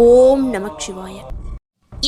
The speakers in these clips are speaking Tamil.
ஓம் நமச்சிவாய.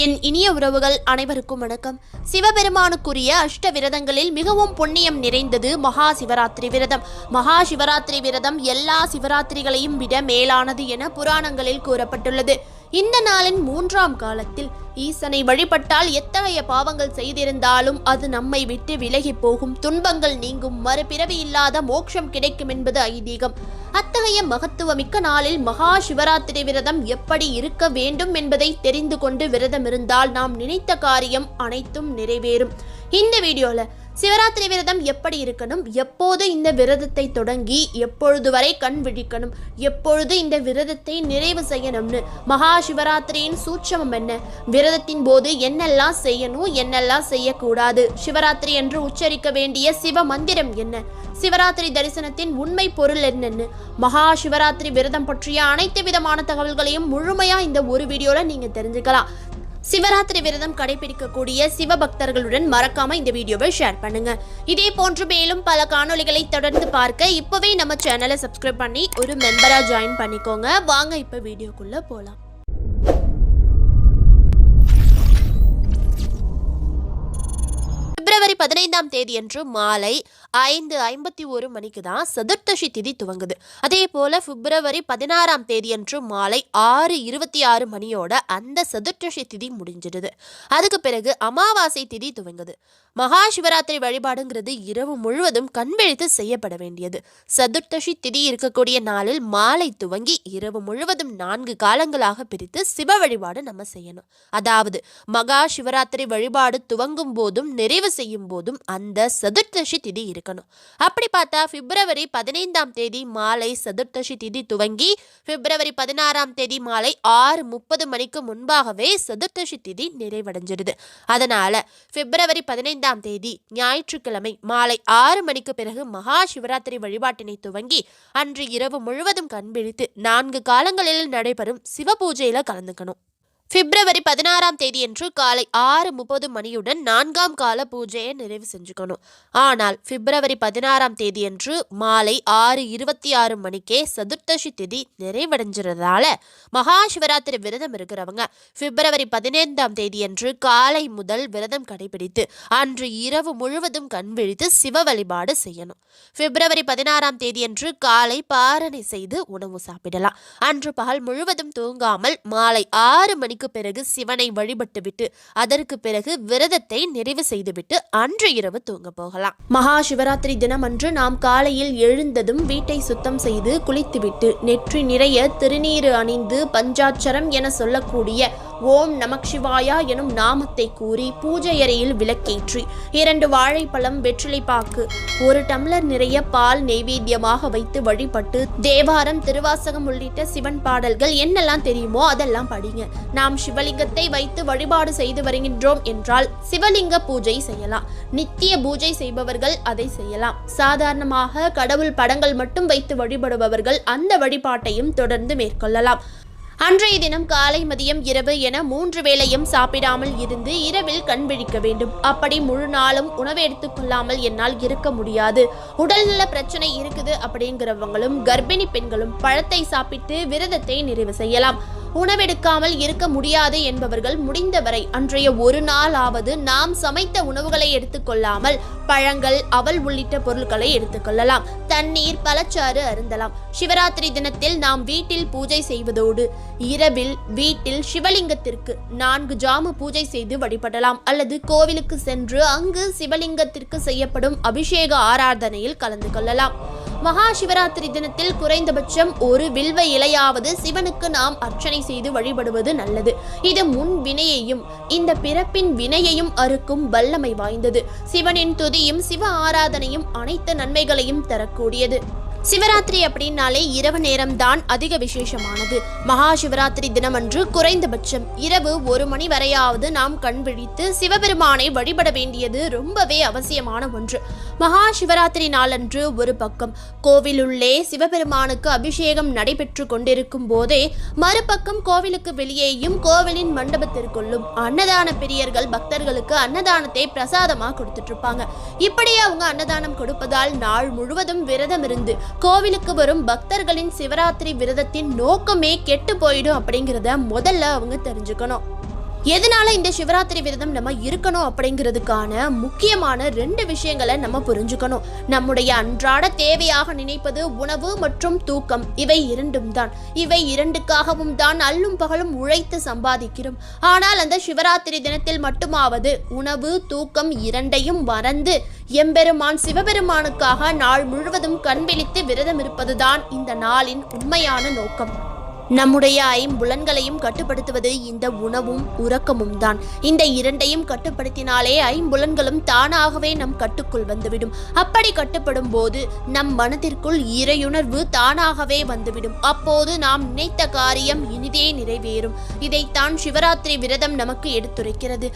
என் இனிய உறவுகள் அனைவருக்கும் வணக்கம். சிவபெருமானுக்குரிய அஷ்ட விரதங்களில் மிகவும் புண்ணியம் நிறைந்தது மகா சிவராத்திரி விரதம். மகா சிவராத்திரி விரதம் எல்லா சிவராத்திரிகளையும் விட மேலானது என புராணங்களில் கூறப்பட்டுள்ளது. இந்த நாளின் 3ஆம் காலத்தில் ஈசனை வழிபட்டால் எத்தகைய பாவங்கள் செய்திருந்தாலும் அது நம்மை விட்டு விலகி போகும், துன்பங்கள் நீங்கும், மறுபிறவி இல்லாத மோட்சம் கிடைக்கும் என்பது ஐதீகம். அத்தகைய மகத்துவமிக்க நாளில் மகா சிவராத்திரி விரதம் எப்படி இருக்க வேண்டும் என்பதை தெரிந்து கொண்டு விரதம் இருந்தால் நாம் நினைத்த காரியம் அனைத்தும் நிறைவேறும். இந்த வீடியோல சிவராத்திரி விரதம் எப்படி இருக்கணும், எப்போது இந்த விரதத்தை தொடங்கி எப்பொழுது வரை கண் விழிக்கணும், எப்பொழுது இந்த விரதத்தை நிறைவு செய்யணும்னு, மகா சிவராத்திரியின் சூட்சமம் என்ன, விரதத்தின் போது என்னெல்லாம் செய்யணும் என்னெல்லாம் செய்யக்கூடாது, சிவராத்திரி என்று உச்சரிக்க வேண்டிய சிவ மந்திரம் என்ன, சிவராத்திரி தரிசனத்தின் உண்மை பொருள் என்னன்னு, மகா சிவராத்திரி விரதம் பற்றிய அனைத்து விதமான தகவல்களையும் முழுமையா இந்த ஒரு வீடியோல நீங்க தெரிஞ்சுக்கலாம். சிவராத்திரி விரதம் கடைபிடிக்கக்கூடிய சிவபக்தர்களுடன் மறக்காம இந்த வீடியோவை ஷேர் பண்ணுங்க. இதே போன்று மேலும் பல காணொளிகளை தொடர்ந்து பார்க்க இப்பவே நம்ம சேனலை சப்ஸ்கிரைப் பண்ணி ஒரு மெம்பரா ஜாயின் பண்ணிக்கோங்க. வாங்க இப்ப வீடியோக்குள்ள போலாம். பிப்ரவரி 15ஆம் தேதியன்று மாலை 5:51 மணிக்கு தான் சதுர்த்தசி திதி துவங்குது. அதே போல பிப்ரவரி 16ஆம் தேதியன்று மாலை 6:26 மணியோட அந்த சதுர்த்தசி திதி முடிஞ்சிடுது. அதுக்கு பிறகு அமாவாசை திதி துவங்குது. மகா சிவராத்திரி வழிபாடுங்கிறது இரவு முழுவதும் கண்விழித்து செய்யப்பட வேண்டியது. சதுர்த்தசி திதி இருக்கக்கூடிய நாளில் மாலை துவங்கி இரவு முழுவதும் 4 காலங்களாக பிரித்து சிவ வழிபாடு நம்ம செய்யணும். அதாவது மகா சிவராத்திரி வழிபாடு துவங்கும் போதும் நிறைவு செய்யும் போதும் அந்த சதுர்த்தசி திதி இருக்கணும். அப்படி பார்த்தா பிப்ரவரி 15ஆம் தேதி மாலை சதுர்த்தசி திதி துவங்கி பிப்ரவரி 16ஆம் தேதி மாலை 6:30 மணிக்கு முன்பாகவே சதுர்த்தசி திதி நிறைவடைஞ்சிடுது. அதனால பிப்ரவரி 15ஆம் தேதி ஞாயிற்றுக்கிழமை மாலை 6 மணிக்கு பிறகு மகா சிவராத்திரி வழிபாட்டினை துவங்கி அன்று இரவு முழுவதும் கண்பிழித்து 4 காலங்களில் நடைபெறும் சிவ பூஜையில கலந்துக்கணும். பிப்ரவரி 16ஆம் தேதியன்று காலை 6:30 மணியுடன் 4ஆம் கால பூஜையை நிறைவு செஞ்சுக்கணும். ஆனால் பிப்ரவரி 16ஆம் தேதியன்று மாலை 6:26 மணிக்கே சதுர்த்தசி திதி நிறைவடைஞ்சிறதால மகா சிவராத்திரி விரதம் இருக்கிறவங்க பிப்ரவரி 15ஆம் தேதியன்று காலை முதல் விரதம் கடைபிடித்து அன்று இரவு முழுவதும் கண் விழித்து சிவ வழிபாடு செய்யணும். பிப்ரவரி 16ஆம் தேதியன்று காலை பாரணை செய்து உணவு சாப்பிடலாம். அன்று பகல் முழுவதும் தூங்காமல் மாலை 6 மணிக்கு பிறகு சிவனை வழிபட்டு விட்டு அதற்கு பிறகு விரதத்தை நிறைவு செய்துவிட்டு அன்று இரவு தூங்க போகலாம். மகா சிவராத்திரி தினம் அன்று நாம் காலையில் எழுந்ததும் வீட்டை சுத்தம் செய்து குளித்துவிட்டு நெற்றி நிறைய திருநீறு அணிந்து பஞ்சாட்சரம் என சொல்லக்கூடிய ஓம் நமச்சிவாயா எனும் நாமத்தை கூறி பூஜை அறையில் விளக்கேற்றி 2 வாழைப்பழம், வெற்றிலைப்பாக்கு, 1 டம்ளர் நிறைய பால் நெய்வேத்தியமாக வைத்து வழிபட்டு தேவாரம், திருவாசகம் உள்ளிட்ட சிவன் பாடல்கள் என்னெல்லாம் தெரியுமோ அதெல்லாம் படிங்க. நாம் சிவலிங்கத்தை வைத்து வழிபாடு செய்து வருகின்றோம் என்றால் சிவலிங்க பூஜை செய்யலாம். நித்திய பூஜை செய்பவர்கள் அதை செய்யலாம். சாதாரணமாக கடவுள் படங்கள் மட்டும் வைத்து வழிபடுபவர்கள் அந்த வழிபாட்டையும் தொடர்ந்து மேற்கொள்ளலாம். அன்றைய தினம் காலை, மதியம், இரவு என 3 வேளையும் சாப்பிடாமல் இருந்து இரவில் கண் விழிக்க வேண்டும். அப்படி முழு நாளும் உணவு எடுத்துக்கொள்ளாமல் என்னால் இருக்க முடியாது, உடல்நல பிரச்சனை இருக்குது அப்படிங்கிறவங்களும் கர்ப்பிணி பெண்களும் பழத்தை சாப்பிட்டு விரதத்தை நிறைவு செய்யலாம். உணவெடுக்காமல் இருக்க முடியாது என்பவர்கள் முடிந்தவரை அன்றைய ஒரு நாளாவது நாம் சமைத்த உணவுகளை எடுத்துக்கொள்ளாமல் பழங்கள், அவல் உள்ளிட்ட பொருட்களை எடுத்துக்கொள்ளலாம். தண்ணீர், பழச்சாறு அருந்தலாம். சிவராத்திரி தினத்தில் நாம் வீட்டில் பூஜை செய்வதோடு இரவில் வீட்டில் சிவலிங்கத்திற்கு 4 ஜாம பூஜை செய்து வழிபடலாம். அல்லது கோவிலுக்கு சென்று அங்கு சிவலிங்கத்திற்கு செய்யப்படும் அபிஷேக ஆராதனையில் கலந்து கொள்ளலாம். மகா சிவராத்திரி தினத்தில் குறைந்தபட்சம் 1 வில்வ இலையாவது சிவனுக்கு நாம் அர்ச்சனை செய்து வழிபடுவது நல்லது. இது முன் வினையையும் இந்த பிறப்பின் வினையையும் அறுக்கும் வல்லமை வாய்ந்தது. சிவனின் துதியும் சிவ ஆராதனையும் அனைத்து நன்மைகளையும் தரக்கூடியது. சிவராத்திரி அப்படின்னாலே இரவு நேரம் தான் அதிக விசேஷமானது. மகா சிவராத்திரி தினம் அன்று குறைந்தபட்சம் இரவு 1 மணி வரையாவது நாம் கண் விழித்து சிவபெருமானை வழிபட வேண்டியது ரொம்பவே அவசியமான ஒன்று. மகா சிவராத்திரி நாளன்று ஒரு பக்கம் கோவிலுள்ளே சிவபெருமானுக்கு அபிஷேகம் நடைபெற்று கொண்டிருக்கும் போதே மறுபக்கம் கோவிலுக்கு வெளியேயும் கோவிலின் மண்டபத்திற்குள்ளும் அன்னதான பிரியர்கள் பக்தர்களுக்கு அன்னதானத்தை பிரசாதமாக கொடுத்துட்டு இருப்பாங்க. இப்படி அவங்க அன்னதானம் கொடுப்பதால் நாள் முழுவதும் விரதம் இருந்து கோவிலுக்கு வரும் பக்தர்களின் சிவராத்திரி விரதத்தின் நோக்கமே கெட்டு போயிடும் அப்படிங்கிறத முதல்ல அவங்க தெரிஞ்சுக்கணும். எதனால இந்த சிவராத்திரி விரதம் நம்ம இருக்கணும் அப்படிங்கிறதுக்கான முக்கியமான 2 விஷயங்களை நம்ம புரிஞ்சுக்கணும். நம்முடைய அன்றாட தேவையாக நினைப்பது உணவு மற்றும் தூக்கம். இவை 2ம் தான். இவை 2க்காகவும் தான் அல்லும் பகலும் உழைத்து சம்பாதிக்கிறோம். ஆனால் அந்த சிவராத்திரி தினத்தில் மட்டுமாவது உணவு தூக்கம் 2ஐயும் மறந்து எம்பெருமான் சிவபெருமானுக்காக நாள் முழுவதும் கண்விழித்து விரதம் இருப்பதுதான் இந்த நாளின் உண்மையான நோக்கம். நம்முடைய 5 புலன்களையும் கட்டுப்படுத்துவது இந்த உணவும் உறக்கமும் தான். இந்த 2ஐயும் கட்டுப்படுத்தினாலே 5 புலன்களும் தானாகவே நம் கட்டுக்குள் வந்துவிடும். அப்படி கட்டுப்படும் போது நம் மனதிற்குள் இறையுணர்வு தானாகவே வந்துவிடும். அப்போது நாம் நினைத்த காரியம் இனிதே நிறைவேறும். இதைத்தான் சிவராத்திரி விரதம் நமக்கு எடுத்துரைக்கிறது.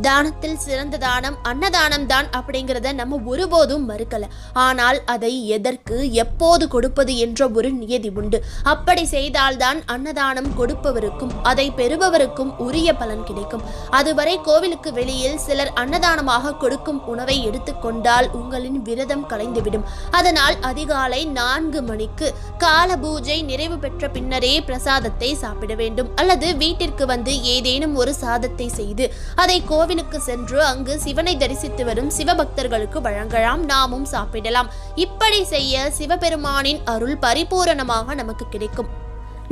தானத்தில் சிறந்த தானம் அன்னதானம் தான் அப்படிங்கிறத நம்ம ஒருபோதும் மறுக்கல. ஆனால் அதை எதற்கு எப்போது கொடுப்பது என்ற ஒரு நியதி உண்டு. அப்படி செய்தால்தான் அன்னதானம் கொடுப்பவருக்கும் அதை பெறுபவருக்கும் உரிய பலன் கிடைக்கும். அதுவரை கோவிலுக்கு வெளியில் சிலர் அன்னதானமாக கொடுக்கும் உணவை எடுத்துக்கொண்டால் உங்களின் விரதம் கலைந்துவிடும். அதனால் அதிகாலை 4 மணிக்கு கால பூஜை நிறைவு பெற்ற பின்னரே பிரசாதத்தை சாப்பிட வேண்டும். அல்லது வீட்டிற்கு வந்து ஏதேனும் ஒரு சாதத்தை செய்து அதை கோவிலுக்கு சென்று அங்கு சிவனை தரிசித்து வரும் சிவபக்தர்களுக்கு வழங்கலாம். நாமும் சாப்பிடலாம். இப்படி செய்ய சிவபெருமானின் அருள் பரிபூரணமாக நமக்கு கிடைக்கும்.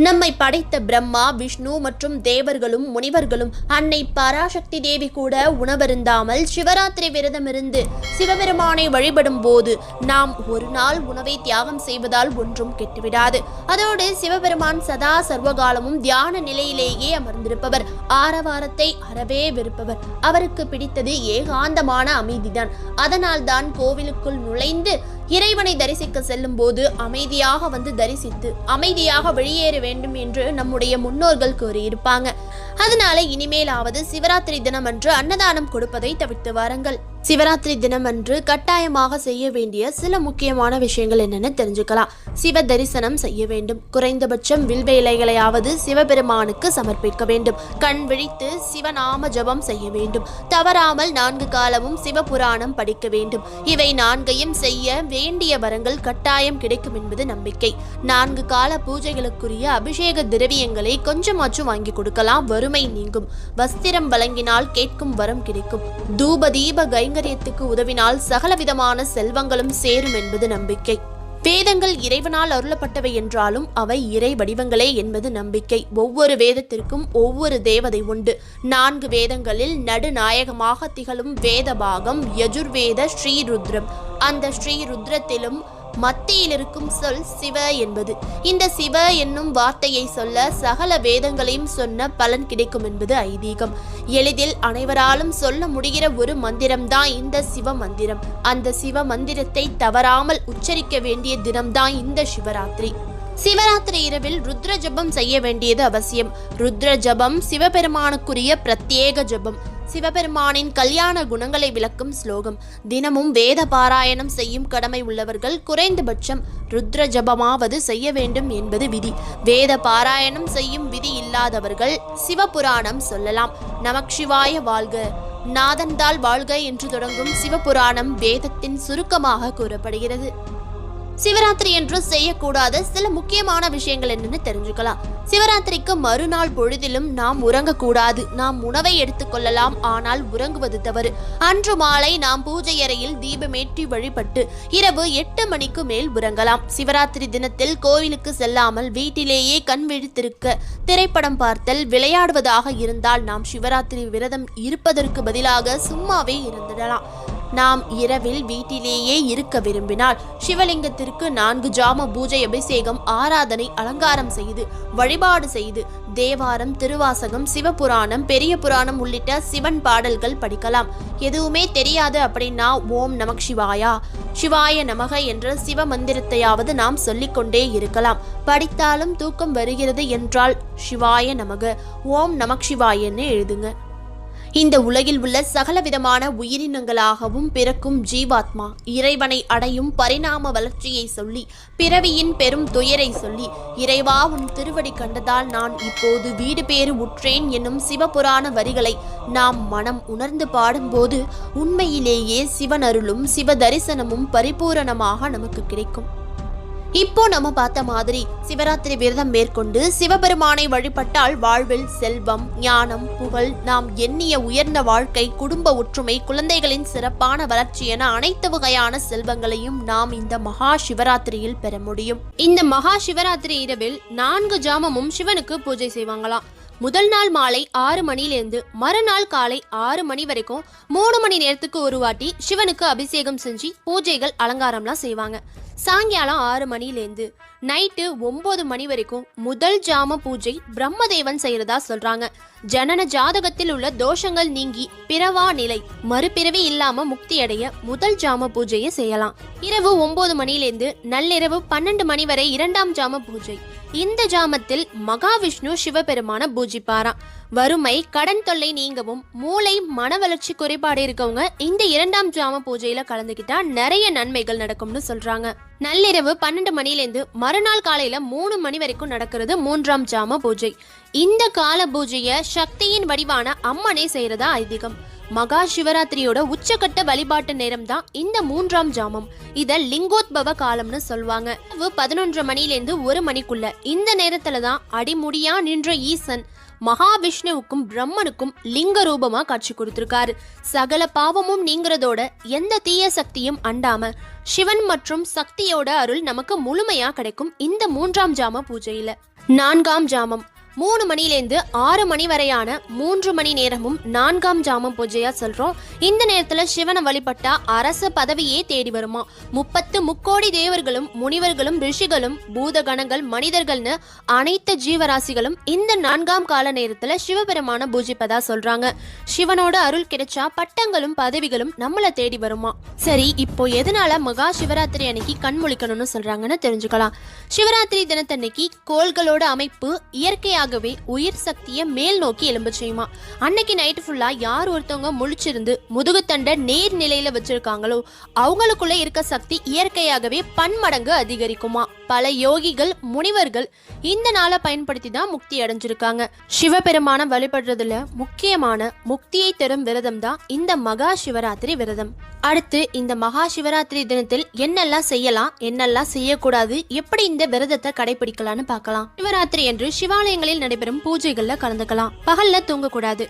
நம்மை படைத்த பிரம்மா விஷ்ணு மற்றும் தேவர்களும் முனிவர்களும் அன்னை பராசக்தி தேவி கூட உணவருந்தாமல் சிவராத்திரி விரதம் இருந்து சிவபெருமானை வழிபடும் போது நாம் ஒரு நாள் உணவை தியாகம் செய்வதால் ஒன்றும் கெட்டுவிடாது. அதோடு சிவபெருமான் சதா சர்வகாலமும் தியான நிலையிலேயே அமர்ந்திருப்பவர். ஆரவாரத்தை அறவே வெறுப்பவர். அவருக்கு பிடித்தது ஏகாந்தமான அமைதிதான். அதனால் தான் கோவிலுக்குள் நுழைந்து இறைவனை தரிசிக்க செல்லும் போது அமைதியாக வந்து தரிசித்து அமைதியாக வெளியேற வேண்டும் என்று நம்முடைய முன்னோர்கள் கூறியிருப்பாங்க. அதனால இனிமேலாவது சிவராத்திரி தினம் அன்று அன்னதானம் கொடுப்பதை தவிர்த்து வாருங்கள். சிவராத்திரி தினம் அன்று கட்டாயமாக செய்ய வேண்டிய சில முக்கியமான விஷயங்கள் என்னன்னு தெரிஞ்சுக்கலாம். சிவ தரிசனம் செய்ய வேண்டும். குறைந்தபட்சம் வில்வ இலைகளையாவது சிவபெருமானுக்கு சமர்ப்பிக்க வேண்டும். கண் விழித்து சிவநாம ஜபம் செய்ய வேண்டும். தவறாமல் 4 காலமும் சிவபுராணம் படிக்க வேண்டும். இவை 4ஐயும் செய்ய வேண்டிய வரங்கள் கட்டாயம் கிடைக்கும் என்பது நம்பிக்கை. 4 கால பூஜைகளுக்குரிய அபிஷேக திரவியங்களை கொஞ்சமாச்சும் வாங்கி கொடுக்கலாம். வறுமை நீங்கும். வஸ்திரம் வழங்கினால் கேட்கும் வரம் கிடைக்கும். தூப தீப கைங்கரியத்துக்கு உதவினால் சகலவிதமான செல்வங்களும் சேரும் என்பது நம்பிக்கை. வேதங்கள் இறைவனால் அருளப்பட்டவை என்றாலும் அவை இறை வடிவங்களே என்பது நம்பிக்கை. ஒவ்வொரு வேதத்திற்கும் ஒவ்வொரு தேவதை உண்டு. 4 வேதங்களில் நடுநாயகமாக திகழும் வேத பாகம் யஜுர்வேத ஸ்ரீருத்ரம். அந்த ஸ்ரீருத்ரத்திலும் மத்தியில் இருக்கும் சொல் சிவ என்பது. இந்த சிவ என்னும் வார்த்தையை சொல்ல சகல வேதங்களையும் சொன்ன பலன் கிடைக்கும் என்பது ஐதீகம். எளிதில் அனைவராலும் சொல்ல முடிகிற ஒரு மந்திரம்தான் இந்த சிவ மந்திரம். அந்த சிவ மந்திரத்தை தவறாமல் உச்சரிக்க வேண்டிய தினம்தான் இந்த சிவராத்திரி. சிவராத்திரி இரவில் ருத்ர ஜபம் செய்ய வேண்டியது அவசியம். ருத்ர ஜபம் சிவபெருமானுக்குரிய பிரத்யேக ஜபம். சிவபெருமானின் கல்யாண குணங்களை விளக்கும் ஸ்லோகம். தினமும் வேத பாராயணம் செய்யும் கடமை உள்ளவர்கள் குறைந்தபட்சம் ருத்ர ஜபமாவது செய்ய வேண்டும் என்பது விதி. வேத பாராயணம் செய்யும் விதி இல்லாதவர்கள் சிவபுராணம் சொல்லலாம். நமச்சிவாய வாழ்க, நாதன்தாள் வாழ்க என்று தொடங்கும் சிவபுராணம் வேதத்தின் சுருக்கமாக கூறப்படுகிறது. சிவராத்திரி என்று செய்யக்கூடாத சில முக்கியமான விஷயங்கள் என்னன்னு தெரிஞ்சுக்கலாம். சிவராத்திரிக்கு மறுநாள் பொழுதிலும் நாம் உறங்கக்கூடாது. நாம் உணவை எடுத்துக்கொள்ளலாம், ஆனால் உறங்குவது தவறு. அன்று மாலை நாம் பூஜை அறையில் தீபமேற்றி வழிபட்டு இரவு 8 மணிக்கு மேல் உறங்கலாம். சிவராத்திரி தினத்தில் கோவிலுக்கு செல்லாமல் வீட்டிலேயே கண் விழித்திருக்க, திரைப்படம் பார்த்தல், விளையாடுவதாக இருந்தால் நாம் சிவராத்திரி விரதம் இருப்பதற்கு பதிலாக சும்மாவே இருந்திடலாம். நாம் இரவில் வீட்டிலேயே இருக்க விரும்பினால் சிவலிங்கத்திற்கு 4 ஜாம பூஜை அபிஷேகம் ஆராதனை அலங்காரம் செய்து வழிபாடு செய்து தேவாரம் திருவாசகம் சிவபுராணம் பெரிய புராணம் உள்ளிட்ட சிவன் பாடல்கள் படிக்கலாம். எதுவுமே தெரியாது அப்படின்னா ஓம் நமக் சிவாயா சிவாய நமக என்ற சிவ மந்திரத்தையாவது நாம் சொல்லிக்கொண்டே இருக்கலாம். படித்தாலும் தூக்கம் வருகிறது என்றால் சிவாய நமக ஓம் நமக் சிவாயன்னு எழுதுங்க. இந்த உலகில் உள்ள சகலவிதமான உயிரினங்களாகவும் பிறக்கும் ஜீவாத்மா இறைவனை அடையும் பரிணாம வளர்ச்சியை சொல்லி பிறவியின் பெரும் துயரை சொல்லி இறைவா உன் திருவடி கண்டதால் நான் இப்போது வீடு பேறு உற்றேன் என்னும் சிவபுராண வரிகளை நாம் மனம் உணர்ந்து பாடும்போது உண்மையிலேயே சிவனருளும் சிவ தரிசனமும் பரிபூரணமாக நமக்கு கிடைக்கும். இப்போ நம்ம பார்த்த மாதிரி சிவராத்திரி விரதம் மேற்கொண்டு சிவபெருமானை வழிபட்டால் வாழ்வில் செல்வம், ஞானம், புகழ், நாம் எண்ணிய உயர்ந்த வாழ்க்கை, குடும்ப ஒற்றுமை, குழந்தைகளின் சிறப்பான வளர்ச்சி என அனைத்து வகையான செல்வங்களையும் நாம் இந்த மகா சிவராத்திரியில் பெற முடியும். இந்த மகா சிவராத்திரி இரவில் 4 ஜாமமும் சிவனுக்கு பூஜை செய்வாங்களாம். முதல் நாள் மாலை 6 மணிலேருந்து மறுநாள் காலை 6 மணி வரைக்கும் 3 மணி நேரத்துக்கு ஒரு வாட்டி சிவனுக்கு அபிஷேகம் செஞ்சு பூஜைகள் அலங்காரம்லாம் செய்வாங்க. சாயங்காலம் 6 மணிலேருந்து நைட்டு 9 மணி வரைக்கும் முதல் ஜாம பூஜை பிரம்மதேவன் செய்யறதா சொல்றாங்க. ஜனன ஜாதகத்தில் உள்ள தோஷங்கள் நீங்கி பிறவா நிலை, மறுபிறவி இல்லாம முக்தி அடைய முதல் ஜாம பூஜையை செய்யலாம். இரவு 9 மணிலேருந்து நள்ளிரவு 12 மணி வரை 2ஆம் ஜாம பூஜை. இந்த ஜாமத்தில் மகாவிஷ்ணு சிவபெருமான பூஜிப்பாராம். வறுமை, கடன் தொல்லை நீங்கவும், மூளை, மன வளர்ச்சி குறைபாடு இருக்கவங்க இந்த 2ஆம் ஜாம பூஜையில கலந்துக்கிட்டா நிறைய நன்மைகள் நடக்கும்னு சொல்றாங்க. நள்ளிரவு 12 மணிலேருந்து மறுநாள் காலையில 3 மணி வரைக்கும் நடக்கிறது 3ஆம் ஜாம பூஜை. இந்த கால பூஜைய சக்தியின் வடிவான அம்மனே செய்யறதா ஐதீகம். மகா சிவராத்திரியோட உச்சக்கட்ட வழிபாட்டு நேரம் தான் இந்த 3ஆம் ஜாமம். இத லிங்கோத்பவ காலம்னு சொல்லுவாங்க. 11 மணிலேருந்து 1 மணிக்குள்ள இந்த நேரத்துல தான் அடிமுடியா நின்ற ஈசன் மகாவிஷ்ணுவுக்கும் பிரம்மனுக்கும் லிங்க ரூபமா காட்சி கொடுத்திருக்காரு. சகல பாவமும் நீங்கிறதோட எந்த தீய சக்தியும் அண்டாம சிவன் மற்றும் சக்தியோட அருள் நமக்கு முழுமையா கிடைக்கும் இந்த 3ஆம் ஜாம பூஜையில. 4ஆம் ஜாமம் 3 மணிலேருந்து 6 மணி வரையான 3 மணி நேரமும் 4ஆம் ஜாம பூஜையா சொல்றோம். இந்த நேரத்துல சிவனை வழிபட்டா அரச பதவியே தேடி வருமா. 30 முக்கோடி தேவர்களும் முனிவர்களும் ரிஷிகளும் பூதகணங்கள் மனிதர்கள்னு அனைத்து ஜீவராசிகளும் இந்த 4ஆம் கால நேரத்துல சிவபெருமான பூஜிப்பதா சொல்றாங்க. சிவனோட அருள் கிடைச்சா பட்டங்களும் பதவிகளும் நம்மள தேடி வருமா. சரி, இப்போ எதனால மகா சிவராத்திரி அன்னைக்கு கண் முழிக்கணும்னு சொல்றாங்கன்னு தெரிஞ்சுக்கலாம். சிவராத்திரி தினத்தன்னைக்கு கோள்களோட அமைப்பு இயற்கையாக உயிர் சக்தியை மேல் நோக்கி எழும்ப செய்யுமா. அன்னைக்கு நைட் ஃபுல்லா யார் ஒருத்தவங்க முழிச்சிருந்து முதுகுத்தண்டை நேர் நிலையில வச்சிருக்காங்களோ அவங்களுக்குள்ள இருக்க சக்தி இயற்கையாகவே பன்மடங்கு அதிகரிக்குமா. பல யோகிகள், முனிவர்கள் இந்த நாளை பயன்படுத்தி தான் முக்தி அடைஞ்சிருக்காங்க. சிவபெருமான வழிபடுறதுல முக்கியமான முக்தியை தரும் விரதம் தான் இந்த மகா சிவராத்திரி விரதம். அடுத்து இந்த மகா சிவராத்திரி தினத்தில் என்னெல்லாம் செய்யலாம், என்னெல்லாம் செய்யக்கூடாது, எப்படி இந்த விரதத்தை கடைபிடிக்கலாம்னு பார்க்கலாம். சிவராத்திரி என்று சிவாலயங்களில் நடைபெறும் பூஜைகள்ல கலந்துக்கலாம். பகல்ல தூங்கக்கூடாது.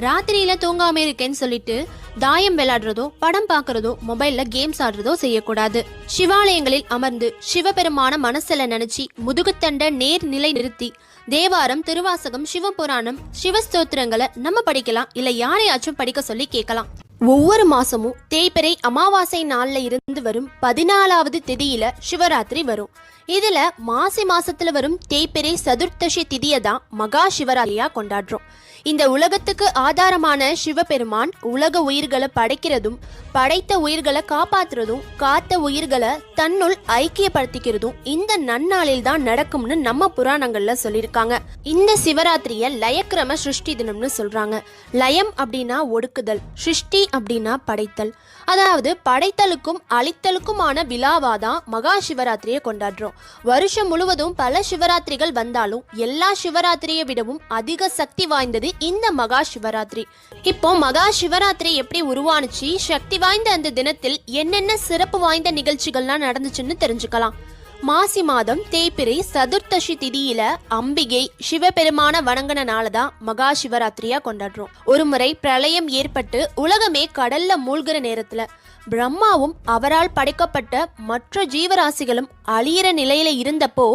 ராத்திரியில தூங்காம இருக்கேன்னு சொல்லிட்டு தாயம் விளையாடுறதோ, படம் பார்க்கறதோ, மொபைல்ல கேம்ஸ் ஆடுறதோ செய்யக்கூடாது. சிவாலயங்களில் அமர்ந்து சிவபெருமான மனசுல நினைச்சு முதுகுத்தண்ட நேர் நிலை நிறுத்தி தேவாரம், திருவாசகம், சிவபுராணம், சிவஸ்தோத்திரங்களை நம்ம படிக்கலாம். இல்ல யாரையாச்சும் படிக்க சொல்லி கேட்கலாம். ஒவ்வொரு மாசமும் தேய்பிறை அமாவாசை நாள்ல இருந்து வரும் 14வது திதியில சிவராத்திரி வரும். இதுல மாசி மாசத்துல வரும் தேய்பிறை சதுர்த்தசி திதியை தான் மகா சிவராத்திரியா கொண்டாடுறோம். இந்த உலகத்துக்கு ஆதாரமான சிவபெருமான் உலக உயிர்களை படைக்கிறதும், படைத்த உயிர்களை காப்பாத்துறதும், காத்த உயிர்களை தன்னுள் ஐக்கியப்படுத்திக்கிறதும் இந்த நன்னாளில் தான் நடக்கும்னு நம்ம புராணங்கள்ல சொல்லியிருக்காங்க. இந்த சிவராத்திரிய லயக்கிரம சிருஷ்டி தினம்னு சொல்றாங்க. லயம் அப்படின்னா ஒடுக்குதல், சிருஷ்டி அப்படின்னா படைத்தல். அதாவது படைத்தலுக்கும் அழித்தலுக்குமான விழாவாதான் மகா சிவராத்திரியை கொண்டாடுறோம். வருஷம் முழுவதும் பல சிவராத்திரிகள் வந்தாலும் எல்லா சிவராத்திரியை விடவும் அதிக சக்தி வாய்ந்தது இந்த மகா சிவராத்திரி. இப்போ மகா சிவராத்திரி எப்படி உருவானுச்சு, சக்தி வாய்ந்த அந்த தினத்தில் என்னென்ன சிறப்பு வாய்ந்த நிகழ்ச்சிகள்லாம் நடந்துச்சுன்னு தெரிஞ்சுக்கலாம். மாசி மாதம் தேய்பிறை சதுர்த்தசி திதியில அம்பிகை சிவபெருமான வணங்கினாலதான் மகா சிவராத்திரியா கொண்டாடுறோம். ஒரு முறை பிரளயம் ஏற்பட்டு உலகமே கடல்ல மூழ்கிற நேரத்துல பிரம்மாவும் அவரால் படைக்கப்பட்ட மற்ற ஜீவராசிகளும் அழியிற நிலையில இருந்தப்போ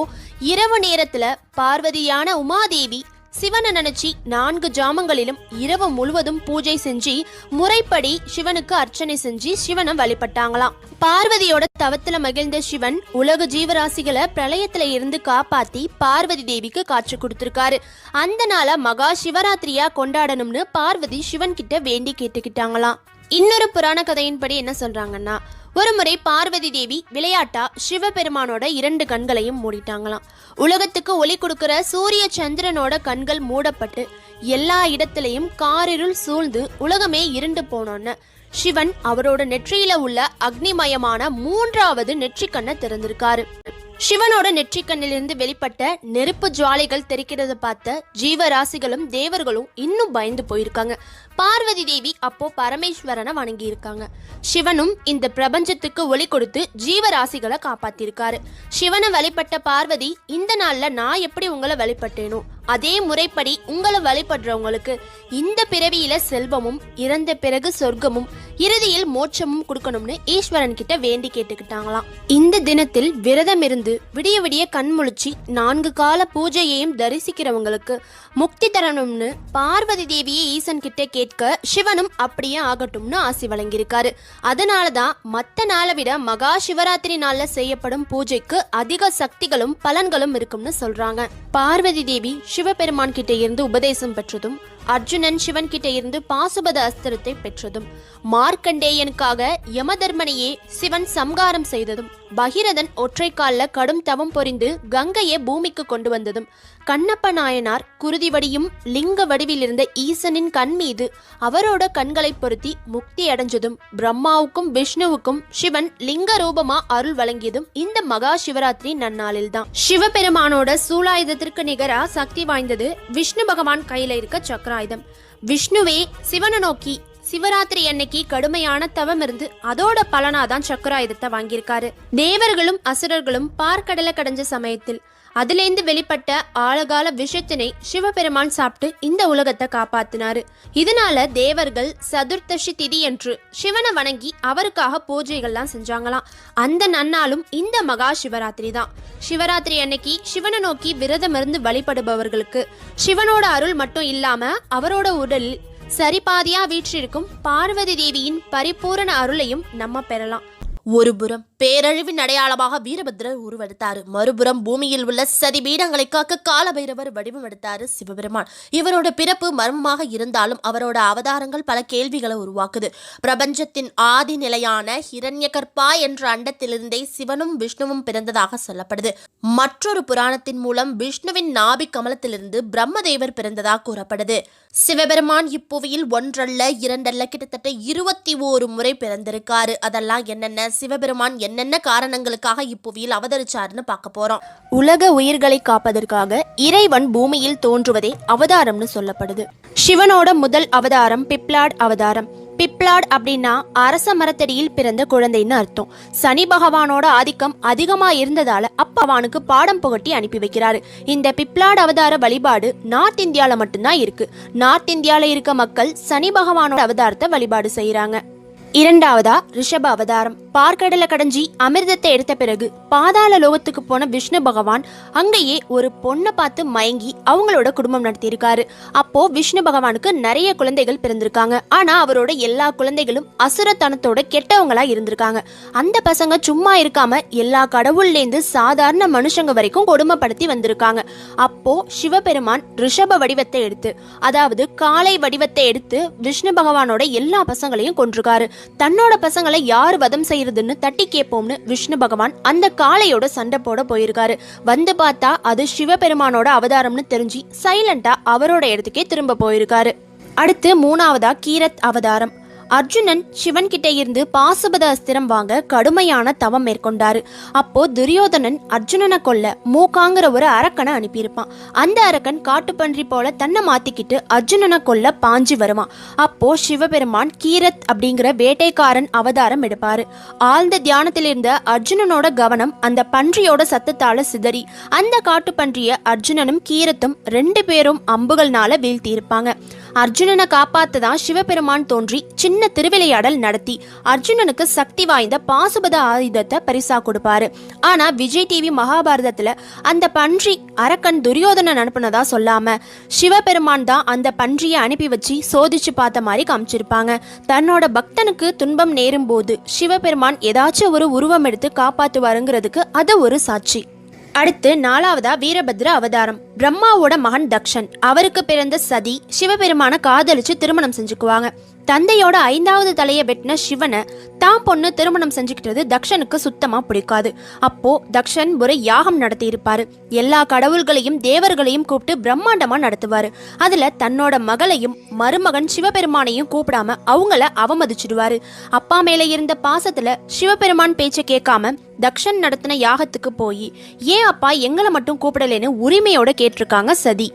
இரவு நேரத்துல பார்வதியான உமாதேவி சிவனை நினைச்சு 4 ஜாமங்களிலும் இரவு முழுவதும் பூஜை செஞ்சு முறைப்படி சிவனுக்கு அர்ச்சனை செஞ்சு சிவனை வழிபட்டாங்களாம். பார்வதியோட தவத்துல மகிழ்ந்த சிவன் உலக ஜீவராசிகளை பிரளயத்துல இருந்து காப்பாத்தி பார்வதி தேவிக்கு காட்சி கொடுத்திருக்காரு. அந்த நாள மகா சிவராத்திரியா கொண்டாடணும்னு பார்வதி சிவன் கிட்ட வேண்டி கேட்டுக்கிட்டாங்களாம். இன்னொரு புராண கதையின்படி என்ன சொல்றாங்கன்னா, ஒரு முறை பார்வதி தேவி விளையாட்டா சிவபெருமானோட 2 கண்களையும் மூடிட்டாங்களாம். உலகத்துக்கு ஒளி கொடுக்கிற சூரிய சந்திரனோட கண்கள் மூடப்பட்டு எல்லா இடத்திலையும் காரிருள் சூழ்ந்து உலகமே இருண்டு போனோன்னு சிவன் அவரோட நெற்றியில உள்ள அக்னிமயமான 3வது நெற்றிக்கண்ணை திறந்திருக்காரு. சிவனோட நெற்றிக்கண்ணிலிருந்து வெளிப்பட்ட நெருப்பு ஜுவாலைகள் தெரிக்கிறத பார்த்த ஜீவராசிகளும் தேவர்களும் இன்னும் பயந்து போயிருக்காங்க. பார்வதி தேவி அப்போ பரமேஸ்வரனை வணங்கி இருக்காங்க. சிவனும் இந்த பிரபஞ்சத்துக்கு ஒளி கொடுத்து ஜீவராசிகளை காப்பாத்திருக்காரு. சிவனை வழிபட்ட பார்வதி, இந்த நாள்ல நான் எப்படி உங்களை வழிபட்டேனோ அதே முறைப்படி உங்களை வழிபடுறவங்களுக்கு இந்த பிறவியில செல்வமும், இறந்த பிறகு சொர்க்கமும், இறுதியில் மோட்சமும் கொடுக்கணும்னு ஈஸ்வரன் கிட்ட வேண்டி கேட்டுக்கிட்டாங்களாம். இந்த தினத்தில் விரதம் இருந்து விடிய விடிய கண் முழிச்சு 4 கால பூஜையையும் தரிசிக்கிறவங்களுக்கு முக்தி தரணும்னு பார்வதி தேவியை ஈசன் கிட்ட கேட்க சிவனும் அப்படியே ஆகட்டும்னு ஆசி வழங்கியிருக்காரு. அதனாலதான் மற்ற நாளை விட மகா சிவராத்திரி நாள்ல செய்யப்படும் பூஜைக்கு அதிக சக்திகளும் பலன்களும் இருக்கும்னு சொல்றாங்க. பார்வதி தேவி சிவபெருமான் கிட்ட இருந்து உபதேசம் பெற்றதும், அர்ஜுனன் சிவன் கிட்ட இருந்து பாசுபத அஸ்திரத்தை பெற்றதும், மார்க்கண்டேயனுக்காக யமதர்மனையே சிவன் சம்காரம் செய்ததும், பகீரதன் ஒற்றை கால்ல கடும் தவம் பொறிந்து கங்கையை பூமிக்கு கொண்டு வந்ததும், கண்ணப்ப நாயனார் குருதி வடியும் லிங்க வடிவில் இருந்த ஈசனின் கண் மீது அவரோட கண்களை பொருத்தி முக்தி அடைஞ்சதும், பிரம்மாவுக்கும் விஷ்ணுவுக்கும் சிவன் லிங்க ரூபமா அருள் வழங்கியதும் இந்த மகா சிவராத்திரி நன்னாளில் தான். சிவபெருமானோட சூலாயுதத்திற்கு நிகரா சக்தி வாய்ந்தது விஷ்ணு பகவான் கையில இருக்க சக்கராயுதம். விஷ்ணுவே சிவனை நோக்கி சிவராத்திரி அன்னைக்கு கடுமையான தவம் இருந்து அதோட பலனாதான் சக்கராயுதத்தை வாங்கியிருக்காரு. தேவர்களும் அசுரர்களும் பார்க்கடலை கடைஞ்ச சமயத்தில் அதிலேந்து வெளிப்பட்ட ஆழகால விஷத்தினை சிவபெருமான் சாப்பிட்டு இந்த உலகத்தை காப்பாத்தினாரு. இதனால தேவர்கள் சதுர்த்தசி திதி என்று சிவனை வணங்கி அவருக்காக பூஜைகள்லாம் செஞ்சாங்களாம். அந்த நன்னாலும் இந்த மகா சிவராத்திரி தான். சிவராத்திரி அன்னைக்கு சிவனை நோக்கி விரதம் இருந்து வழிபடுபவர்களுக்கு சிவனோட அருள் மட்டும் இல்லாம அவரோட உடலில் சரிபாதியா வீற்றிருக்கும் பார்வதி தேவியின் பரிபூரண அருளையும் நம்ம பெறலாம். ஒருபுறம் பேரழிவின் அடையாளமாக வீரபத்ரர் உருவெடுத்தாரு, மறுபுறம் பூமியில் உள்ள சதி பீடங்களை காக்க காலபைரவர் வடிவம் எடுத்தாரு சிவபெருமான். இவரோட பிறப்பு மர்மமாக இருந்தாலும் அவரோட அவதாரங்கள் பல கேள்விகளை உருவாக்குது. பிரபஞ்சத்தின் ஆதி நிலையான ஹிரண்யகர்ப்பா என்ற அண்டத்திலிருந்தே சிவனும் விஷ்ணுவும் பிறந்ததாக சொல்லப்படுது. மற்றொரு புராணத்தின் மூலம் விஷ்ணுவின் நாபி கமலத்திலிருந்து பிரம்மதேவர் பிறந்ததாக கூறப்படுது. சிவபெருமான் இப்புவியில் ஒன்றல்ல இரண்டல்ல கிட்டத்தட்ட 21 முறை பிறந்திருக்காரு. அதெல்லாம் என்னென்ன, சிவபெருமான் என்னென்ன காரணங்களுக்காக இப்புவியில் அவதரிச்சாருன்னு பார்க்க போறோம். உலக உயிர்களை காப்பதற்காக இறைவன் பூமியில் தோன்றுவதே அவதாரம்னு சொல்லப்படுது. சிவனோட முதல் அவதாரம் பிப்லாட் அவதாரம். பிப்லாட் அப்படின்னா அரச மரத்தடியில் பிறந்த குழந்தைன்னு அர்த்தம். சனி பகவானோட ஆதிக்கம் அதிகமா இருந்ததால அப்பவானுக்கு பாடம் புகட்டி அனுப்பி வைக்கிறாரு. இந்த பிப்லாட் அவதார வழிபாடு நார்த் இந்தியால மட்டும்தான் இருக்கு. நார்த் இந்தியால இருக்க மக்கள் சனி பகவானோட அவதாரத்தை வழிபாடு செய்யறாங்க. இரண்டாவதா ரிஷப அவதாரம். பார்க்கடலை கடைஞ்சி அமிர்தத்தை எடுத்த பிறகு பாதாள லோகத்துக்கு போன விஷ்ணு பகவான் அங்கேயே ஒரு பொண்ணை பார்த்து மயங்கி அவங்களோட குடும்பம் நடத்தியிருக்காரு. அப்போ விஷ்ணு பகவானுக்கு நிறைய குழந்தைகள் பிறந்திருக்காங்க. ஆனா அவரோட எல்லா குழந்தைகளும் அசுரத்தனத்தோட கெட்டவங்களா இருந்திருக்காங்க. அந்த பசங்க சும்மா இருக்காம எல்லா கடவுள்லேருந்து சாதாரண மனுஷங்க வரைக்கும் கொடுமைப்படுத்தி வந்திருக்காங்க. அப்போ சிவபெருமான் ரிஷப வடிவத்தை எடுத்து, அதாவது காளை வடிவத்தை எடுத்து விஷ்ணு பகவானோட எல்லா பசங்களையும் கொன்றிருக்காரு. தன்னோட பசங்களை யார் வதம் செய்யறதுன்னு தட்டி கேட்போம்னு விஷ்ணு பகவான் அந்த காளையோட சண்டை போட போயிருக்காரு. வந்து பார்த்தா அது சிவபெருமானோட அவதாரம்னு தெரிஞ்சு சைலண்டா அவரோட இடத்துக்கே திரும்ப போயிருக்காரு. அடுத்து மூணாவதா கீரத் அவதாரம். அர்ஜுனன் சிவன் கிட்ட இருந்து பாசுபத அஸ்திரம் வாங்க கடுமையான தவம் மேற்கொண்டாரு. அப்போ துரியோதனன் அர்ஜுனனை கொல்ல மூக்காங்கிற ஒரு அரக்கனை அனுப்பியிருப்பான். அந்த அரக்கன் காட்டுப்பன்றி போல தன்னை மாத்திக்கிட்டு அர்ஜுனனை கொல்ல பாஞ்சு வருவான். அப்போ சிவபெருமான் கீரத் அப்படிங்கிற வேட்டைக்காரன் அவதாரம் எடுப்பாரு. ஆழ்ந்த தியானத்தில் இருந்த அர்ஜுனனோட கவனம் அந்த பன்றியோட சத்தத்தால சிதறி அந்த காட்டுப்பன்றிய அர்ஜுனனும் கீரத்தும் 2 பேரும் அம்புகள்னால வீழ்த்தி இருப்பாங்க. அர்ஜுனனை காப்பாத்ததான் சிவபெருமான் தோன்றி சின்ன திருவிளையாடல் நடத்தி அர்ஜுனனுக்கு சக்தி வாய்ந்த பாசுபத ஆயுதத்தை பரிசா கொடுப்பாரு. ஆனா விஜய் டிவி மகாபாரதத்துல அந்த பன்றி அரக்கன் துரியோதனன் அனுப்புனதா சொல்லாம சிவபெருமான் தான் அந்த பன்றியை அனுப்பி வச்சு சோதிச்சு பார்த்த மாதிரி காமிச்சிருப்பாங்க. தன்னோட பக்தனுக்கு துன்பம் நேரும் போது சிவபெருமான் ஏதாச்சும் ஒரு உருவம் எடுத்து காப்பாத்துவாருங்கிறதுக்கு அது ஒரு சாட்சி. அடுத்து நாலாவதா வீரபத்ர அவதாரம். பிரம்மாவோட மகன் தக்ஷன், அவருக்கு பிறந்த சதி சிவபெருமான காதலிச்சு திருமணம் செஞ்சுக்குவாங்க. தந்தையோட 5வது தலையை வெட்டின சிவனை தான் பொண்ணு திருமணம் செஞ்சுக்கிட்டது தக்ஷனுக்கு சுத்தமா பிடிக்காது. அப்போ தக்ஷன் ஒரு யாகம் நடத்தி இருப்பாரு. எல்லா கடவுள்களையும் தேவர்களையும் கூப்பிட்டு பிரம்மாண்டமா நடத்துவாரு. அதுல தன்னோட மகளையும் மருமகன் சிவபெருமானையும் கூப்பிடாம அவங்கள அவமதிச்சிடுவாரு. அப்பா மேல இருந்த பாசத்துல சிவபெருமான் பேச்சை கேட்காம தக்ஷன் நடத்தின யாகத்துக்கு போய் ஏன் அப்பா எங்களை மட்டும் கூப்பிடலன்னு உரிமையோட கேட்டிருக்காங்க சதி.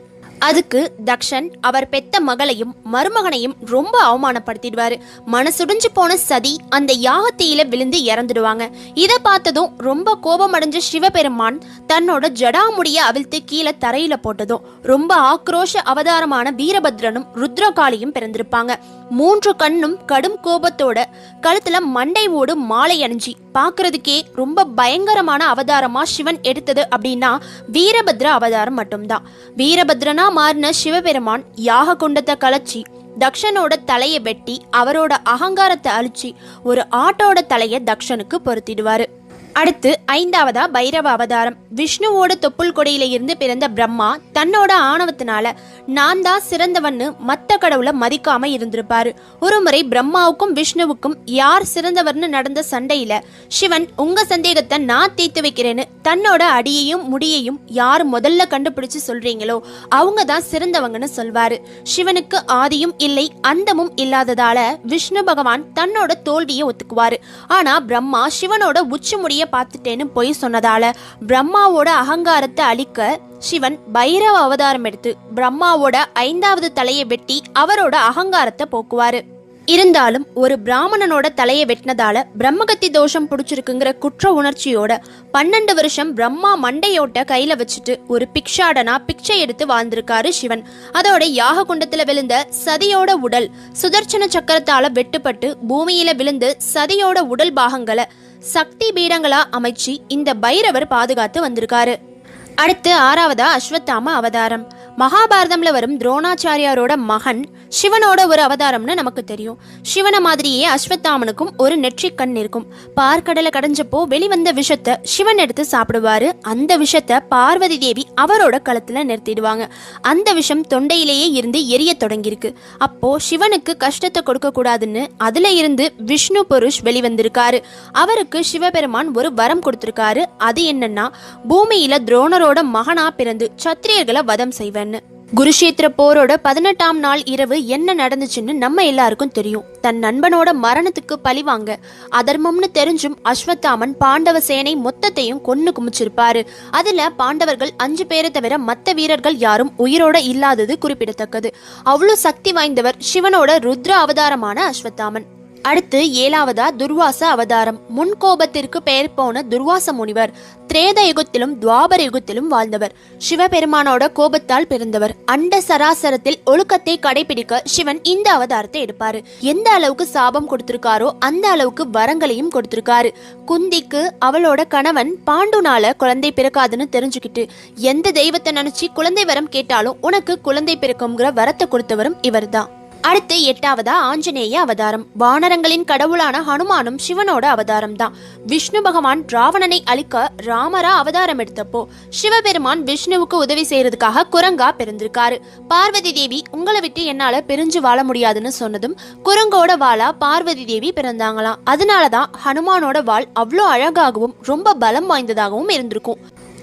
அதுக்கு தக்ஷன் அவர் பெத்த மகளையும் மருமகனையும் ரொம்ப அவமானப்படுத்திடுவாரு. மனசுடிஞ்சு போன சதி அந்த யாகத்தீயில விழுந்து இறந்துடுவாங்க. இதை பார்த்ததும் ரொம்ப கோபமடைஞ்ச சிவபெருமான் தன்னோட ஜடாமுடிய அவிழ்த்து கீழே தரையில போட்டதும் ரொம்ப ஆக்ரோஷ அவதாரமான வீரபத்ரனும் ருத்ரகாளியும் பிறந்திருப்பாங்க. 3 கண்ணும் கடும் கோபத்தோட கழுத்துல மண்டை ஓடு மாலை அணிஞ்சி பாக்குறதுக்கே ரொம்ப பயங்கரமான அவதாரமா சிவன் எடுத்தது அப்படின்னா வீரபத்ர அவதாரம் மட்டும்தான். வீரபத்ரனா மாறின சிவபெருமான் யாக குண்டத்தை கலைச்சி தக்ஷனோட தலையை வெட்டி அவரோட அகங்காரத்தை அழிச்சு ஒரு ஆட்டோட தலையை தக்ஷனுக்கு பொருத்திடுவாரு. அடுத்து 5வதா பைரவ அவதாரம். விஷ்ணுவோட தொப்புள் கொடையில இருந்து பிறந்த பிரம்மா தன்னோட ஆணவத்தினால நான் தான் சிறந்தவன்னு மத்த கடவுளை மதிக்காம இருந்திருப்பாரு. ஒரு முறை பிரம்மாவுக்கும் விஷ்ணுவுக்கும் யார் சிறந்தவர்னு நடந்த சண்டையில சிவன் உங்க சந்தேகத்தை நான் தீர்த்து வைக்கிறேன்னு தன்னோட அடியையும் முடியையும் யார் முதல்ல கண்டுபிடிச்சு சொல்றீங்களோ அவங்க தான் சிறந்தவங்கன்னு சொல்வாரு. சிவனுக்கு ஆதியும் இல்லை அந்தமும் இல்லாததால விஷ்ணு பகவான் தன்னோட தோல்வியை ஒத்துக்குவாரு. ஆனா பிரம்மா சிவனோட உச்சி முடிய பார்த்துட்டேன்னு பொய் சொன்னதால பிரம்மாவோட அகங்காரத்தை அழிக்க சிவன் பைரவ அவதாரம் எடுத்து பிரம்மாவோட 5வது தலையை வெட்டி அவரோட அகங்காரத்தை போக்குவாரு. இருந்தாலும் ஒரு பிராமணனோட தலையை வெட்டினதால பிரம்மகத்தி தோஷம் பிடிச்சிருக்குங்கிற குற்ற உணர்ச்சியோட 12 வருஷம் பிரம்மா மண்டையோட்ட கையில வச்சுட்டு ஒரு பிக்ஷாடனா பிக்சை எடுத்து வாழ்ந்திருக்காரு சிவன். அதோட யாக குண்டத்துல விழுந்த சதியோட உடல் சுதர்சன சக்கரத்தால வெட்டுப்பட்டு பூமியில விழுந்து சதியோட உடல் பாகங்களை சக்தி பீடங்களா அமைச்சு இந்த பைரவர் பாதுகாத்து வந்திருக்காரு. அடுத்து 6வதா அஸ்வத்தாம அவதாரம். மகாபாரதம்ல வரும் துரோணாச்சாரியாரோட மகன் சிவனோட ஒரு அவதாரம்னு நமக்கு தெரியும். சிவன மாதிரியே அஸ்வத்தாமனுக்கும் ஒரு நெற்றிக் கண் இருக்கும். பார்க்கடலை கடைஞ்சப்போ வெளிவந்த விஷத்தை சிவன் எடுத்து சாப்பிடுவாரு. அந்த விஷத்தை பார்வதி தேவி அவரோட களத்துல நிறுத்திடுவாங்க. அந்த விஷம் தொண்டையிலேயே இருந்து எரிய தொடங்கியிருக்கு. அப்போ சிவனுக்கு கஷ்டத்தை கொடுக்க கூடாதுன்னு அதுல இருந்து விஷ்ணு புருஷ் வெளிவந்திருக்காரு. அவருக்கு சிவபெருமான் ஒரு வரம் கொடுத்திருக்காரு. அது என்னன்னா பூமியில துரோணரோட மகனா பிறந்து சத்திரியர்களை வதம் செய்வேன்னு. குருஷேத்திர போரோட 18ஆம் நாள் இரவு என்ன நடந்துச்சுன்னு நம்ம எல்லாருக்கும் தெரியும். தன் நண்பனோட மரணத்துக்கு பழிவாங்க அதர்மம்னு தெரிஞ்சும் அஸ்வத்தாமன் பாண்டவ சேனை மொத்தத்தையும் கொன்னு குமிச்சிருப்பாரு. அதுல பாண்டவர்கள் 5 பேரை தவிர மற்ற வீரர்கள் யாரும் உயிரோட இல்லாதது குறிப்பிடத்தக்கது. அவ்வளவு சக்தி வாய்ந்தவர் சிவனோட ருத்ர அவதாரமான அஸ்வத்தாமன். அடுத்து 7வதா துர்வாச அவதாரம். முன்கோபத்திற்கு பெயர் போன துர்வாச முனிவர் திரேத யுகத்திலும் துவாபர யுகத்திலும் வாழ்ந்தவர். சிவபெருமானோட கோபத்தால் பிறந்தவர். அண்ட சராசரத்தில் ஒழுக்கத்தை கடைபிடிக்க சிவன் இந்த அவதாரத்தை எடுப்பாரு. எந்த அளவுக்கு சாபம் கொடுத்திருக்காரோ அந்த அளவுக்கு வரங்களையும் கொடுத்திருக்காரு. குந்திக்கு அவளோட கணவன் பாண்டுனால குழந்தை பிறக்காதுன்னு தெரிஞ்சுக்கிட்டு எந்த தெய்வத்தை நினைச்சு குழந்தை வரம் கேட்டாலும் உனக்கு குழந்தை பிறக்கும்ங்கிற வரத்தை கொடுத்தவரும் இவர்தான். அடுத்து 8வதா ஆஞ்சநேய அவதாரம். வானரங்களின் கடவுளான ஹனுமானும் சிவனோட அவதாரம் தான். விஷ்ணு பகவான் ராவணனை அழிக்க ராமரா அவதாரம் எடுத்தப்போ சிவபெருமான் விஷ்ணுவுக்கு உதவி செய்யறதுக்காக குரங்கா பிறந்திருக்காரு. பார்வதி தேவி உங்களை விட்டு என்னால பிரிஞ்சு வாழ முடியாதுன்னு சொன்னதும் குரங்கோட வாளா பார்வதி தேவி பிறந்தாங்களாம். அதனாலதான் ஹனுமானோட வாள் அவ்வளோ அழகாகவும் ரொம்ப பலம் வாய்ந்ததாகவும் இருந்திருக்கும்.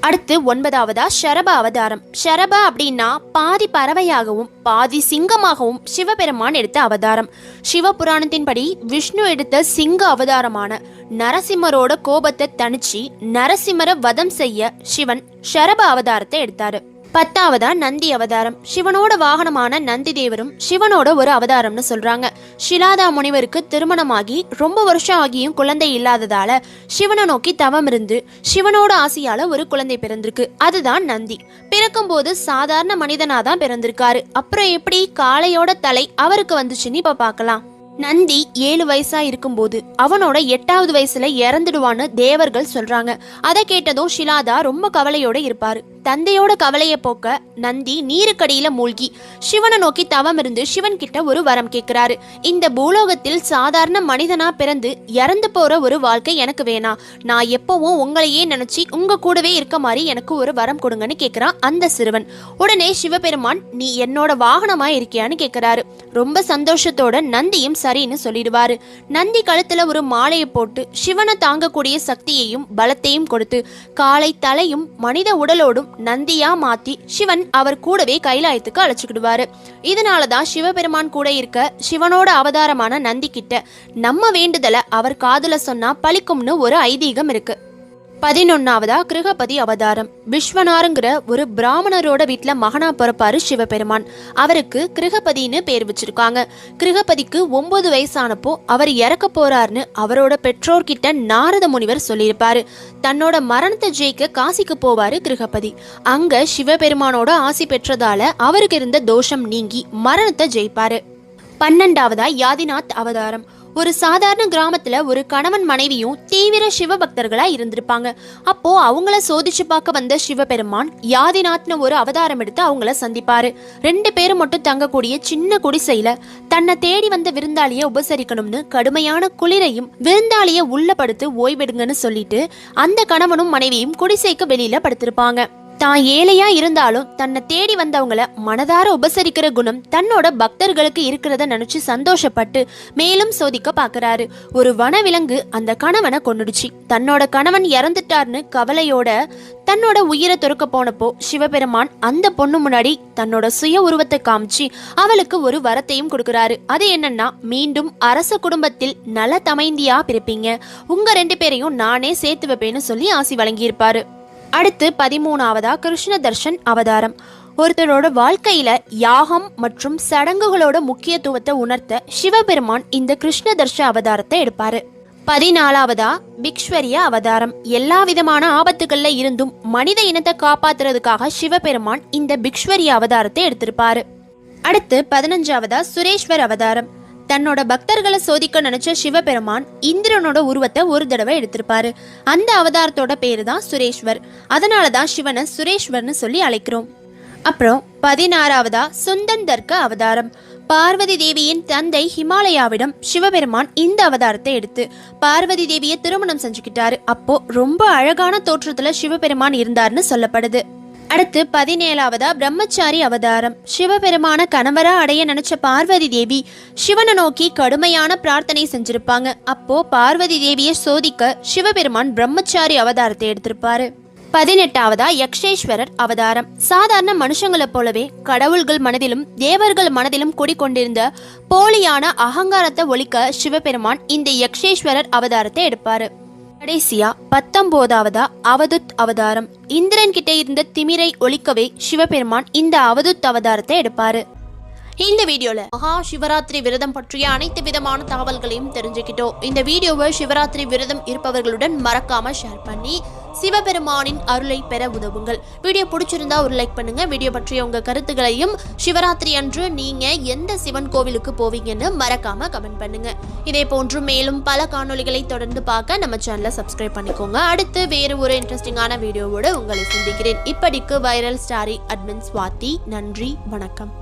அடுத்து 9வதா ஷரப அவதாரம். ஷரப அப்படின்னா பாதி பறவையாகவும் பாதி சிங்கமாகவும் சிவபெருமான் எடுத்த அவதாரம். சிவபுராணத்தின்படி விஷ்ணு எடுத்த சிங்க அவதாரமான நரசிம்மரோட கோபத்தை தணிச்சு நரசிம்மரை வதம் செய்ய சிவன் ஷரப அவதாரத்தை எடுத்தாரு. 10வதா நந்தி அவதாரம். சிவனோட வாகனமான நந்தி தேவரும் சிவனோட ஒரு அவதாரம்னு சொல்றாங்க. ஷிலாதா முனிவருக்கு திருமணமாகி ரொம்ப வருஷம் ஆகியும் குழந்தை இல்லாததால சிவனை நோக்கி தவம் இருந்து சிவனோட ஆசையால ஒரு குழந்தை பிறந்திருக்கு. அதுதான் நந்தி. பிறக்கும் போது சாதாரண மனிதனாதான் பிறந்திருக்காரு. அப்புறம் எப்படி காளையோட தலை அவருக்கு வந்துச்சுன்னு இப்ப பார்க்கலாம். நந்தி 7 வயசா இருக்கும்போது அவனோட 8வது வயசுல இறந்துடுவான்னு தேவர்கள் சொல்றாங்க. அதை கேட்டதும் ஷிலாதா ரொம்ப கவலையோட இருப்பாரு. தந்தையோட கவலையை போக்க நந்தி நீருக்கடியில மூழ்கி சிவனை நோக்கி தவம் இருந்து சிவன் கிட்ட ஒரு வரம் கேட்கிறாரு. இந்த பூலோகத்தில் சாதாரண மனிதனா பிறந்து இறந்து போற ஒரு வாழ்க்கை எனக்கு வேணாம். நான் எப்பவும் உங்களையே நினைச்சு உங்க கூடவே இருக்க மாதிரி எனக்கு ஒரு வரம் கொடுங்கன்னு கேட்கிறான் அந்த சிறுவன். உடனே சிவபெருமான், நீ என்னோட வாகனமா இருக்கியான்னு கேட்கிறாரு. ரொம்ப சந்தோஷத்தோட நந்தியும் சரின்னு சொல்லிடுவாரு. நந்தி கழுத்துல ஒரு மாலையை போட்டு சிவனை தாங்கக்கூடிய சக்தியையும் பலத்தையும் கொடுத்து காலை தலையும் மனித உடலோடும் நந்தியா மாத்தி சிவன் அவர் கூடவே கைலாயத்துக்கு அழைச்சுக்கிடுவாரு. இதனாலதான் சிவபெருமான் கூட இருக்க சிவனோட அவதாரமான நந்தி கிட்ட நம்ம வேண்டுதலை அவர் காதுல சொன்னா பலிக்கும்னு ஒரு ஐதீகம் இருக்கு. 11வதா கிருகபதி அவதாரம். விஸ்வனாருங்கிற ஒரு பிராமணரோட வீட்டுல மகனா பிறப்பாரு சிவபெருமான். அவருக்கு கிருகபதினு பேர் வச்சிருக்காங்க. கிருகபதிக்கு 9 வயசானப்போ அவர் இறக்க போறாருன்னு அவரோட பெற்றோர்கிட்ட நாரத முனிவர் சொல்லியிருப்பாரு. தன்னோட மரணத்தை ஜெயிக்க காசிக்கு போவாரு கிருகபதி. அங்க சிவபெருமானோட ஆசி பெற்றதால அவருக்கு இருந்த தோஷம் நீங்கி மரணத்தை ஜெயிப்பாரு. 12வதா யாதிநாத் அவதாரம். ஒரு சாதாரண கிராமத்துல ஒரு கணவன் மனைவியும் தீவிர சிவபக்தர்களா இருந்திருப்பாங்க. அப்போ அவங்கள சோதிச்சு பார்க்க வந்த சிவபெருமான் யாதிநாத்னு ஒரு அவதாரம் எடுத்து அவங்கள சந்திப்பாரு. 2 பேரும் மட்டும் தங்கக்கூடிய சின்ன குடிசையில தன்னை தேடி வந்த விருந்தாளிய உபசரிக்கணும்னு கடுமையான குளிரையும் விருந்தாளிய உள்ள படுத்து ஓய்வெடுங்கன்னு சொல்லிட்டு அந்த கணவனும் மனைவியும் குடிசைக்கு வெளியில படுத்திருப்பாங்க. தான் ஏழையா இருந்தாலும் தன்னை தேடி வந்தவங்கள மனதார உபசரிக்கிற குணம் தன்னோட பக்தர்களுக்கு இருக்கிறத நினைச்சு சந்தோஷப்பட்டு மேலும் சோதிக்க பாக்குறாரு. ஒரு வனவிலங்கு அந்த கணவனை கொன்னுடுச்சு. தன்னோட கணவன் இறந்துட்டார்னு கவலையோட தன்னோட உயிரை துறக்க போனப்போ சிவபெருமான் அந்த பொண்ணு முன்னாடி தன்னோட சுய உருவத்தை காமிச்சு அவளுக்கு ஒரு வரத்தையும் கொடுக்கறாரு. அது என்னன்னா, மீண்டும் அரச குடும்பத்தில் நல தமைந்தியா பிறப்பீங்க, உங்க 2 பேரையும் நானே சேர்த்து வைப்பேன்னு சொல்லி ஆசி வழங்கியிருப்பாரு. அடுத்து 13வதா கிருஷ்ண தர்ஷன் அவதாரம். ஒருத்தரோட வாழ்க்கையில யாகம் மற்றும் சடங்குகளோட முக்கியத்துவத்தை உணர்த்த சிவபெருமான் இந்த கிருஷ்ண தர்ஷ அவதாரத்தை எடுப்பாரு. 14வதா பிக்ஷ்வரிய அவதாரம். எல்லா விதமான ஆபத்துகள்ல இருந்தும் மனித இனத்தை காப்பாத்துறதுக்காக சிவபெருமான் இந்த பிக்ஷ்வரிய அவதாரத்தை எடுத்திருப்பாரு. அடுத்து 15வதா சுரேஸ்வர் அவதாரம். தன்னோட பக்தர்களை சோதிக்க நினைச்ச சிவபெருமான் இந்திரனோட உருவத்தை ஒரு தடவை எடுத்திருப்பாரு. அந்த அவதாரத்தோட பேரு தான் சுரேஸ்வர். அதனாலதான் சிவனை சுரேஸ்வர்னு சொல்லி அழைக்கிறோம். அப்புறம் 16வதா சுந்தன் தர்க்க அவதாரம். பார்வதி தேவியின் தந்தை ஹிமாலயாவிடம் சிவபெருமான் இந்த அவதாரத்தை எடுத்து பார்வதி தேவியை திருமணம் செஞ்சுக்கிட்டாரு. அப்போ ரொம்ப அழகான தோற்றத்துல சிவபெருமான் இருந்தார்னு சொல்லப்படுது. அடுத்து 17வதா பிரம்மச்சாரி அவதாரம். சிவபெருமான கணவரா அடைய நினைச்ச பார்வதி தேவி சிவனை நோக்கி கடுமையான பிரார்த்தனை செஞ்சிருப்பாங்க. அப்போ பார்வதி தேவியை சோதிக்க சிவபெருமான் பிரம்மச்சாரி அவதாரத்தை எடுத்திருப்பாரு. 18வதா யக்ஷேஸ்வரர் அவதாரம். சாதாரண மனுஷங்களை போலவே கடவுள்கள் மனதிலும் தேவர்கள் மனதிலும் குடிக்கொண்டிருந்த போலியான அகங்காரத்தை ஒழிக்க சிவபெருமான் இந்த யக்ஷேஸ்வரர் அவதாரத்தை எடுப்பாரு. கடைசியா 19வதா அவதுத் அவதாரம். இந்திரன் கிட்ட இருந்த திமிரை ஒழிக்கவே சிவபெருமான் இந்த அவதுத் அவதாரத்தை எடுப்பாரு. இந்த வீடியோல மகா சிவராத்திரி விரதம் பற்றிய அனைத்து விதமான தகவல்களையும் தெரிஞ்சுக்கிட்டோம். இந்த வீடியோவை சிவராத்திரி விரதம் இருப்பவர்களுடன் மறக்காம ஷேர் பண்ணி சிவபெருமானின் அருளை பெற உதவுங்கள். வீடியோ பிடிச்சிருந்தா ஒரு லைக் பண்ணுங்க. வீடியோ பற்றிய உங்க கருத்துக்களையும் சிவராத்திரி அன்று நீங்க எந்த சிவன் கோவிலுக்கு போவீங்கன்னு மறக்காம கமெண்ட் பண்ணுங்க. இதே போன்று மேலும் பல காணொளிகளை தொடர்ந்து பார்க்க நம்ம சேனலை சப்ஸ்கிரைப் பண்ணிக்கோங்க. அடுத்து வேறு ஒரு இன்ட்ரெஸ்டிங்கான வீடியோவோடு உங்களை சந்திக்கிறேன். இப்படிக்கு வைரல் ஸ்டாரி அட்மின் ஸ்வாதி. நன்றி, வணக்கம்.